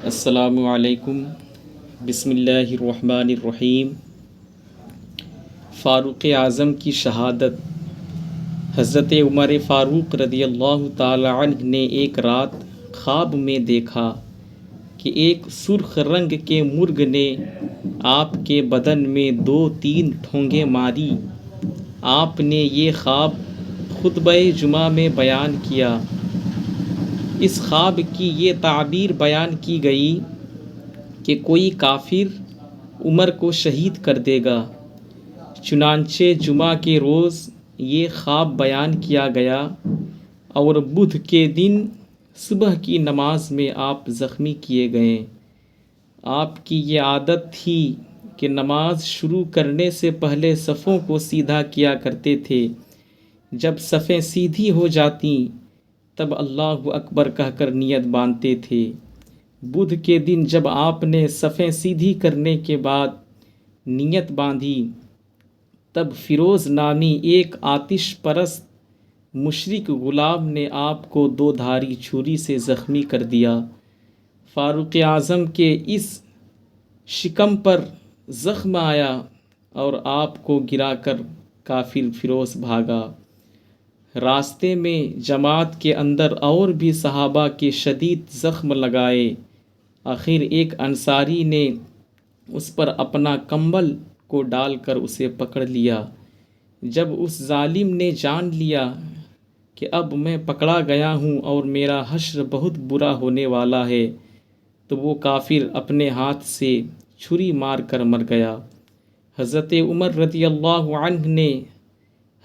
السلام علیکم۔ بسم اللہ الرحمن الرحیم۔ فاروق اعظم کی شہادت۔ حضرت عمر فاروق رضی اللہ تعالی عنہ نے ایک رات خواب میں دیکھا کہ ایک سرخ رنگ کے مرغ نے آپ کے بدن میں 2-3 ٹھونگیں ماری۔ آپ نے یہ خواب خطبہ جمعہ میں بیان کیا۔ اس خواب کی یہ تعبیر بیان کی گئی کہ کوئی کافر عمر کو شہید کر دے گا۔ چنانچہ جمعہ کے روز یہ خواب بیان کیا گیا اور بدھ کے دن صبح کی نماز میں آپ زخمی کیے گئے۔ آپ کی یہ عادت تھی کہ نماز شروع کرنے سے پہلے صفوں کو سیدھا کیا کرتے تھے۔ جب صفیں سیدھی ہو جاتیں تب اللہ اکبر کہہ کر نیت باندھتے تھے۔ بدھ کے دن جب آپ نے صفیں سیدھی کرنے کے بعد نیت باندھی تب فیروز نامی ایک آتش پرست مشرک غلام نے آپ کو 2 دھاری چھری سے زخمی کر دیا۔ فاروق اعظم کے اس شکم پر زخم آیا اور آپ کو گرا کر کافر فیروز بھاگا۔ راستے میں جماعت کے اندر اور بھی صحابہ کے شدید زخم لگائے۔ آخر ایک انصاری نے اس پر اپنا کمبل کو ڈال کر اسے پکڑ لیا۔ جب اس ظالم نے جان لیا کہ اب میں پکڑا گیا ہوں اور میرا حشر بہت برا ہونے والا ہے تو وہ کافر اپنے ہاتھ سے چھری مار کر مر گیا۔ حضرت عمر رضی اللہ عنہ نے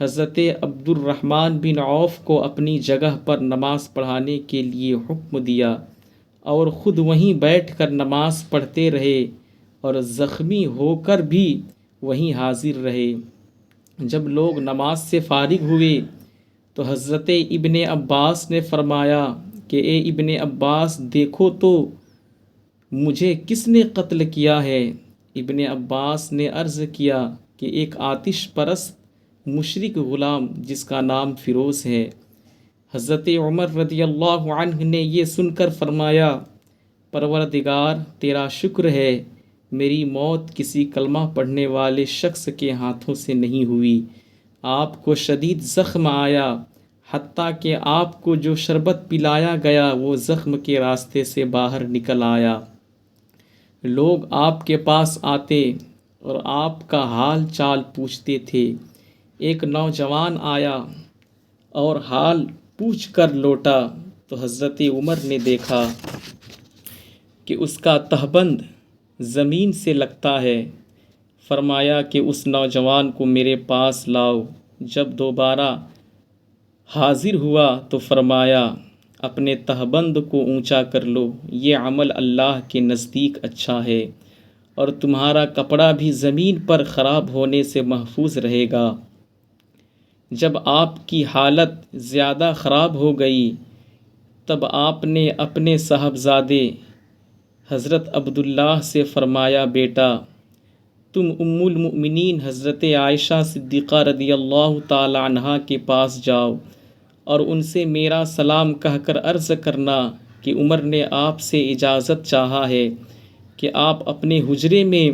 حضرت عبد الرحمن بن عوف کو اپنی جگہ پر نماز پڑھانے کے لیے حکم دیا اور خود وہیں بیٹھ کر نماز پڑھتے رہے اور زخمی ہو کر بھی وہیں حاضر رہے۔ جب لوگ نماز سے فارغ ہوئے تو حضرت ابن عباس نے فرمایا کہ اے ابن عباس دیکھو تو مجھے کس نے قتل کیا ہے؟ ابن عباس نے عرض کیا کہ ایک آتش پرست مشرک غلام جس کا نام فیروز ہے۔ حضرت عمر رضی اللہ عنہ نے یہ سن کر فرمایا پروردگار تیرا شکر ہے میری موت کسی کلمہ پڑھنے والے شخص کے ہاتھوں سے نہیں ہوئی۔ آپ کو شدید زخم آیا حتیٰ کہ آپ کو جو شربت پلایا گیا وہ زخم کے راستے سے باہر نکل آیا۔ لوگ آپ کے پاس آتے اور آپ کا حال چال پوچھتے تھے۔ ایک نوجوان آیا اور حال پوچھ کر لوٹا تو حضرت عمر نے دیکھا کہ اس کا تہبند زمین سے لگتا ہے۔ فرمایا کہ اس نوجوان کو میرے پاس لاؤ۔ جب دوبارہ حاضر ہوا تو فرمایا اپنے تہبند کو اونچا کر لو، یہ عمل اللہ کے نزدیک اچھا ہے اور تمہارا کپڑا بھی زمین پر خراب ہونے سے محفوظ رہے گا۔ جب آپ کی حالت زیادہ خراب ہو گئی تب آپ نے اپنے صاحبزادے حضرت عبداللہ سے فرمایا بیٹا تم ام المؤمنین حضرت عائشہ صدیقہ رضی اللہ تعالی عنہا کے پاس جاؤ اور ان سے میرا سلام کہہ کر عرض کرنا کہ عمر نے آپ سے اجازت چاہا ہے کہ آپ اپنے حجرے میں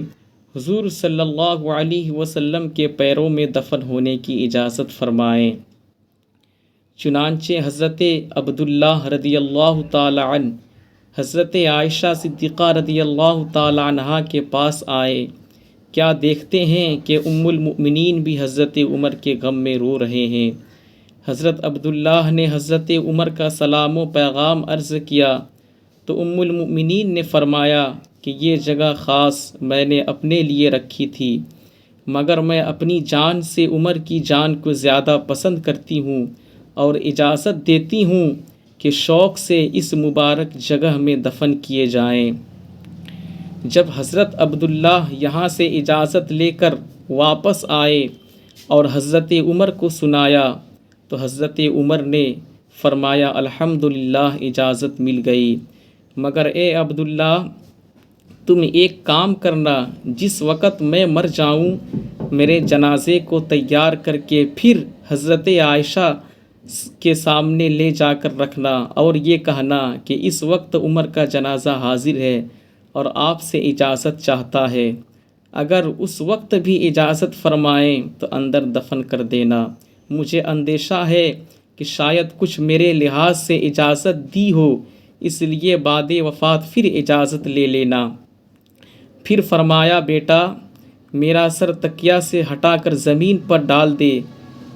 حضور صلی اللہ علیہ وسلم کے پیروں میں دفن ہونے کی اجازت فرمائیں۔ چنانچہ حضرت عبداللہ رضی اللہ تعالی عنہ حضرت عائشہ صدیقہ رضی اللہ تعالی عنہا کے پاس آئے۔ کیا دیکھتے ہیں کہ ام المؤمنین بھی حضرت عمر کے غم میں رو رہے ہیں۔ حضرت عبداللہ نے حضرت عمر کا سلام و پیغام عرض کیا تو ام المؤمنین نے فرمایا کہ یہ جگہ خاص میں نے اپنے لیے رکھی تھی، مگر میں اپنی جان سے عمر کی جان کو زیادہ پسند کرتی ہوں اور اجازت دیتی ہوں کہ شوق سے اس مبارک جگہ میں دفن کیے جائیں۔ جب حضرت عبداللہ یہاں سے اجازت لے کر واپس آئے اور حضرت عمر کو سنایا تو حضرت عمر نے فرمایا الحمدللہ اجازت مل گئی، مگر اے عبداللہ تم ایک کام کرنا، جس وقت میں مر جاؤں میرے جنازے کو تیار کر کے پھر حضرت عائشہ کے سامنے لے جا کر رکھنا اور یہ کہنا کہ اس وقت عمر کا جنازہ حاضر ہے اور آپ سے اجازت چاہتا ہے، اگر اس وقت بھی اجازت فرمائیں تو اندر دفن کر دینا۔ مجھے اندیشہ ہے کہ شاید کچھ میرے لحاظ سے اجازت دی ہو، اس لیے بعد وفات پھر اجازت لے لینا۔ پھر فرمایا، بیٹا میرا سر تکیہ سے ہٹا کر زمین پر ڈال دے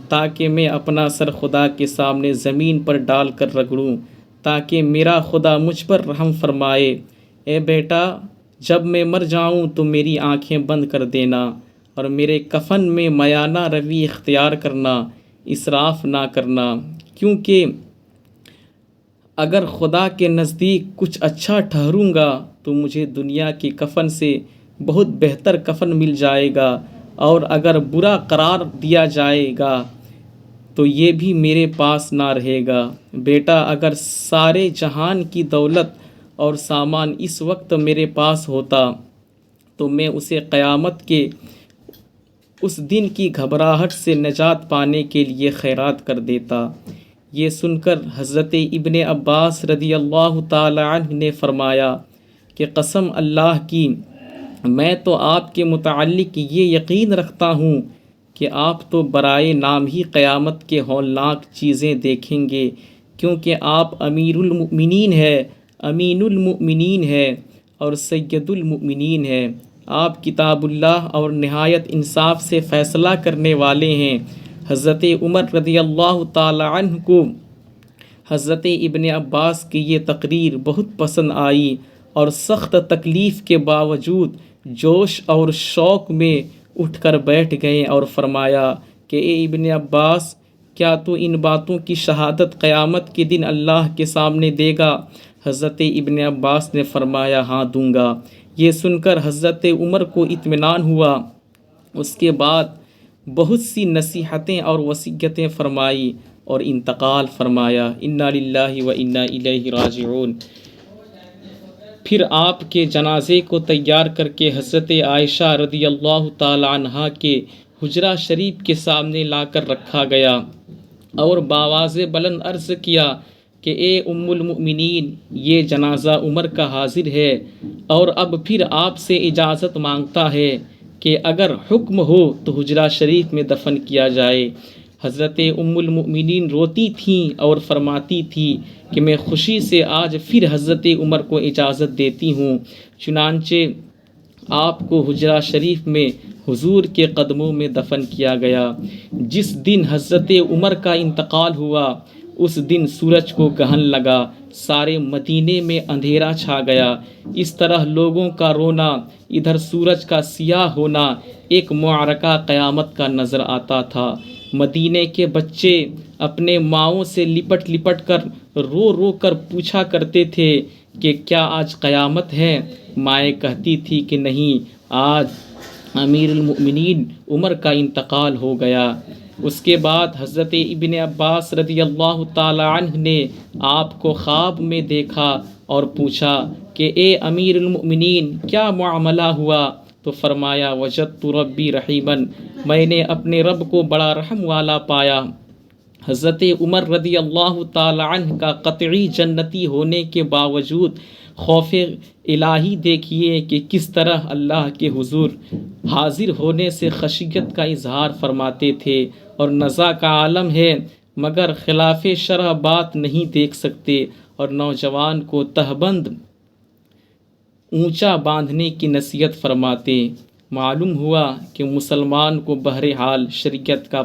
تاکہ میں اپنا سر خدا کے سامنے زمین پر ڈال کر رگڑوں تاکہ میرا خدا مجھ پر رحم فرمائے۔ اے بیٹا جب میں مر جاؤں تو میری آنکھیں بند کر دینا اور میرے کفن میں میانہ روی اختیار کرنا، اسراف نہ کرنا، کیونکہ اگر خدا کے نزدیک کچھ اچھا ٹھہروں گا تو مجھے دنیا کے کفن سے بہت بہتر کفن مل جائے گا، اور اگر برا قرار دیا جائے گا تو یہ بھی میرے پاس نہ رہے گا۔ بیٹا اگر سارے جہان کی دولت اور سامان اس وقت میرے پاس ہوتا تو میں اسے قیامت کے اس دن کی گھبراہٹ سے نجات پانے کے لیے خیرات کر دیتا۔ یہ سن کر حضرت ابن عباس رضی اللہ تعالی عنہ نے فرمایا کہ قسم اللہ کی، میں تو آپ کے متعلق یہ یقین رکھتا ہوں کہ آپ تو برائے نام ہی قیامت کے ہولناک چیزیں دیکھیں گے، کیونکہ آپ امیر المؤمنین ہے، امین المؤمنین ہے اور سید المؤمنین ہے۔ آپ کتاب اللہ اور نہایت انصاف سے فیصلہ کرنے والے ہیں۔ حضرت عمر رضی اللہ تعالی عنہ کو حضرت ابن عباس کی یہ تقریر بہت پسند آئی اور سخت تکلیف کے باوجود جوش اور شوق میں اٹھ کر بیٹھ گئے اور فرمایا کہ اے ابن عباس، کیا تو ان باتوں کی شہادت قیامت کے دن اللہ کے سامنے دے گا؟ حضرت ابن عباس نے فرمایا، ہاں دوں گا۔ یہ سن کر حضرت عمر کو اطمینان ہوا۔ اس کے بعد بہت سی نصیحتیں اور وصیتیں فرمائی اور انتقال فرمایا۔ انا للہ و انا الیہ راجعون۔ پھر آپ کے جنازے کو تیار کر کے حضرت عائشہ رضی اللہ تعالی عنہا کے حجرہ شریف کے سامنے لا کر رکھا گیا اور بآواز بلند عرض کیا کہ اے ام المؤمنین، یہ جنازہ عمر کا حاضر ہے اور اب پھر آپ سے اجازت مانگتا ہے کہ اگر حکم ہو تو حجرہ شریف میں دفن کیا جائے۔ حضرت ام المؤمنین روتی تھیں اور فرماتی تھی کہ میں خوشی سے آج پھر حضرت عمر کو اجازت دیتی ہوں۔ چنانچہ آپ کو حجرہ شریف میں حضور کے قدموں میں دفن کیا گیا۔ جس دن حضرت عمر کا انتقال ہوا اس دن سورج کو گرہن لگا، سارے مدینے میں اندھیرا چھا گیا۔ اس طرح لوگوں کا رونا، ادھر سورج کا سیاہ ہونا ایک معرکہ قیامت کا نظر آتا تھا۔ مدینے کے بچے اپنے ماؤں سے لپٹ لپٹ کر رو رو کر پوچھا کرتے تھے کہ کیا آج قیامت ہے؟ مائیں کہتی تھی کہ نہیں، آج امیر المؤمنین عمر کا انتقال ہو گیا۔ اس کے بعد حضرت ابن عباس رضی اللہ تعالی عنہ نے آپ کو خواب میں دیکھا اور پوچھا کہ اے امیر المؤمنین، کیا معاملہ ہوا؟ تو فرمایا، وجدت ربی رحیماً، میں نے اپنے رب کو بڑا رحم والا پایا۔ حضرت عمر رضی اللہ تعالی عنہ کا قطعی جنتی ہونے کے باوجود خوف الہی دیکھیے کہ کس طرح اللہ کے حضور حاضر ہونے سے خشیت کا اظہار فرماتے تھے، اور نزا کا عالم ہے مگر خلاف شرع بات نہیں دیکھ سکتے، اور نوجوان کو تہبند اونچا باندھنے کی نصیحت فرماتے۔ معلوم ہوا کہ مسلمان کو بہرحال شریعت کا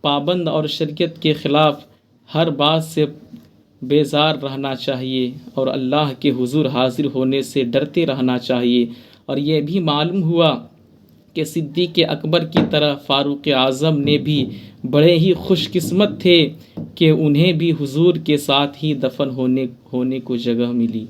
پابند اور شریعت کے خلاف ہر بات سے بیزار رہنا چاہیے اور اللہ کے حضور حاضر ہونے سے ڈرتے رہنا چاہیے۔ اور یہ بھی معلوم ہوا کہ صدیق اکبر کی طرح فاروق اعظم نے بھی بڑے ہی خوش قسمت تھے کہ انہیں بھی حضور کے ساتھ ہی دفن ہونے کو جگہ ملی۔